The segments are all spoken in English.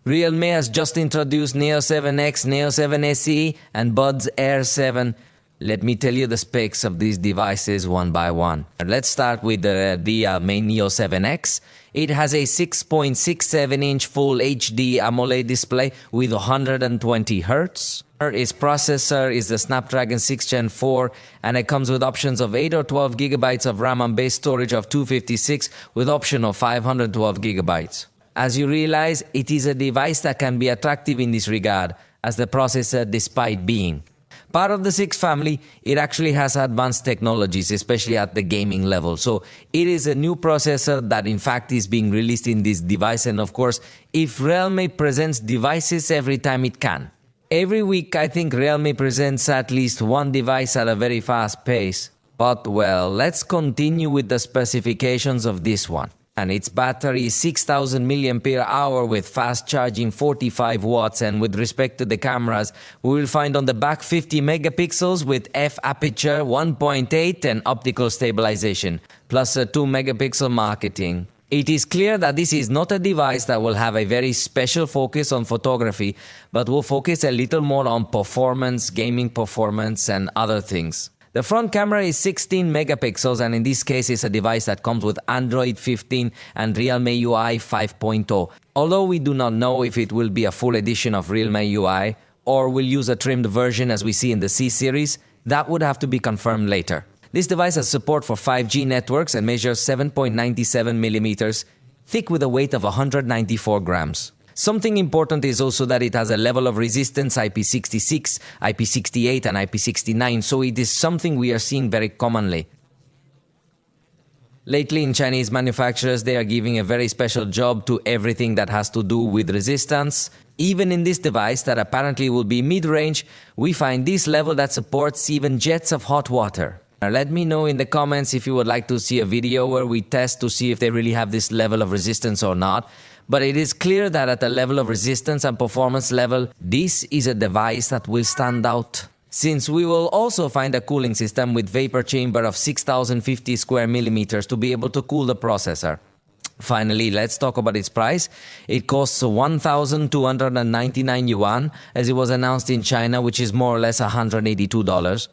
Realme has just introduced Neo 7X, Neo 7 SE, and Buds Air 7. Let me tell you the specs of these devices one by one. Let's start with the Realme Neo 7X. It has a 6.67-inch Full HD AMOLED display with 120 Hz. Its processor is the Snapdragon 6 Gen 4, and it comes with options of 8 or 12 GB of RAM and base storage of 256 with option of 512 GB. As you realize, it is a device that can be attractive in this regard, as the processor, despite being part of the 6 family, it actually has advanced technologies, especially at the gaming level. So it is a new processor that in fact is being released in this device. And of course, if Realme presents devices every time it can. Every week, I think Realme presents at least one device at a very fast pace. But well, let's continue with the specifications of this one. And its battery is 6000 mAh with fast charging 45 watts, and with respect to the cameras, we will find on the back 50 megapixels with f aperture 1.8 and optical stabilization, plus a 2 megapixel marketing. It is clear that this is not a device that will have a very special focus on photography, but will focus a little more on performance, gaming performance, and other things. The front camera is 16 megapixels, and in this case it's a device that comes with Android 15 and Realme UI 5.0. Although we do not know if it will be a full edition of Realme UI or will use a trimmed version as we see in the C series, that would have to be confirmed later. This device has support for 5G networks and measures 7.97 millimeters, thick with a weight of 194 grams. Something important is also that it has a level of resistance IP66, IP68 and IP69, so it is something we are seeing very commonly. Lately in Chinese manufacturers, they are giving a very special job to everything that has to do with resistance. Even in this device that apparently will be mid-range, we find this level that supports even jets of hot water. Now let me know in the comments if you would like to see a video where we test to see if they really have this level of resistance or not. But it is clear that at the level of resistance and performance level, this is a device that will stand out. Since we will also find a cooling system with vapor chamber of 6050 square millimeters to be able to cool the processor. Finally, let's talk about its price. It costs 1,299 yuan, as it was announced in China, which is more or less $182.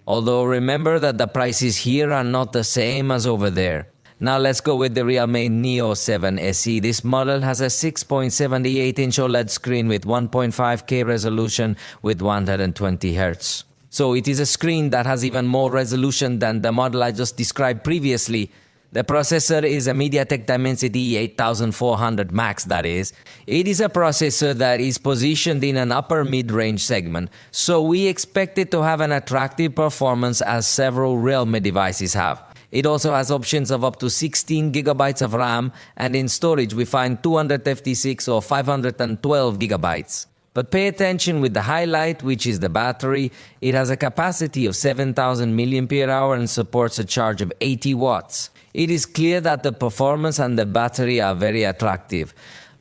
Although remember that the prices here are not the same as over there. Now let's go with the Realme Neo 7 SE. This model has a 6.78-inch OLED screen with 1.5K resolution with 120 Hz. So it is a screen that has even more resolution than the model I just described previously. The processor is a MediaTek Dimensity 8400 Max, that is. It is a processor that is positioned in an upper mid-range segment, so we expect it to have an attractive performance as several Realme devices have. It also has options of up to 16 GB of RAM, and in storage we find 256 or 512 GB. But pay attention with the highlight, which is the battery. It has a capacity of 7000 mAh and supports a charge of 80 watts. It is clear that the performance and the battery are very attractive.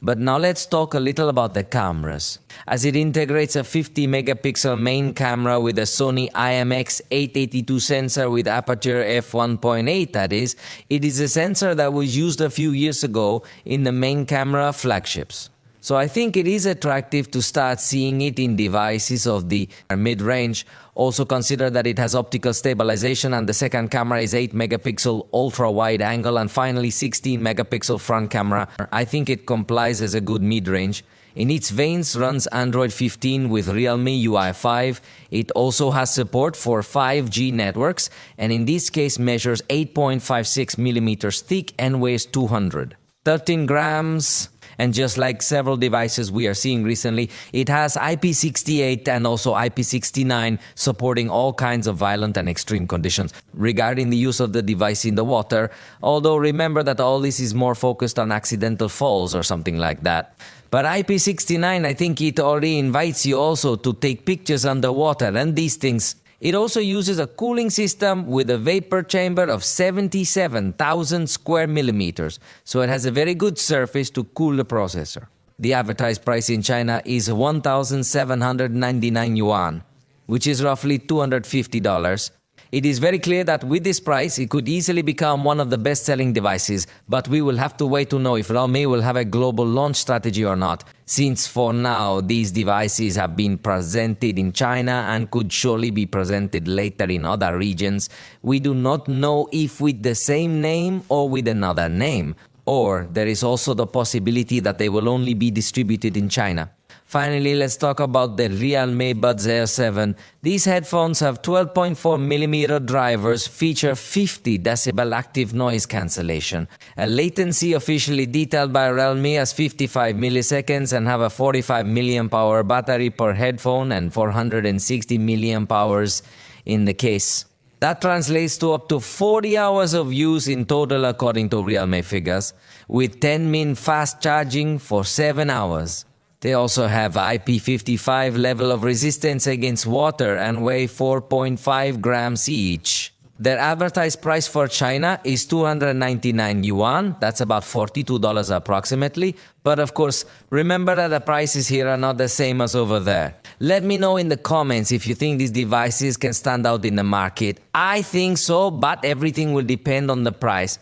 But now let's talk a little about the cameras. As it integrates a 50 megapixel main camera with a Sony IMX882 sensor with aperture f1.8, that is, it is a sensor that was used a few years ago in the main camera flagships. So I think it is attractive to start seeing it in devices of the mid-range. Also consider that it has optical stabilization, and the second camera is 8 megapixel ultra-wide angle, and finally 16 megapixel front camera. I think it complies as a good mid-range. In its veins runs Android 15 with Realme UI 5. It also has support for 5G networks, and in this case measures 8.56 millimeters thick and weighs 213 grams. And just like several devices we are seeing recently, it has IP68 and also IP69, supporting all kinds of violent and extreme conditions. Regarding the use of the device in the water, although remember that all this is more focused on accidental falls or something like that. But IP69, I think it already invites you also to take pictures underwater and these things. It also uses a cooling system with a vapor chamber of 77,000 square millimeters, so it has a very good surface to cool the processor. The advertised price in China is 1,799 yuan, which is roughly $250. It is very clear that with this price, it could easily become one of the best-selling devices, but we will have to wait to know if Realme will have a global launch strategy or not, since for now, these devices have been presented in China and could surely be presented later in other regions. We do not know if with the same name or with another name, or there is also the possibility that they will only be distributed in China. Finally, let's talk about the Realme Buds Air 7. These headphones have 12.4mm drivers, feature 50 decibel active noise cancellation, a latency officially detailed by Realme as 55 milliseconds, and have a 45 mAh battery per headphone and 460 mAh in the case. That translates to up to 40 hours of use in total according to Realme figures, with 10 min fast charging for 7 hours. They also have IP55 level of resistance against water and weigh 4.5 grams each. Their advertised price for China is 299 yuan, that's about $42 approximately, but of course, remember that the prices here are not the same as over there. Let me know in the comments if you think these devices can stand out in the market. I think so, but everything will depend on the price.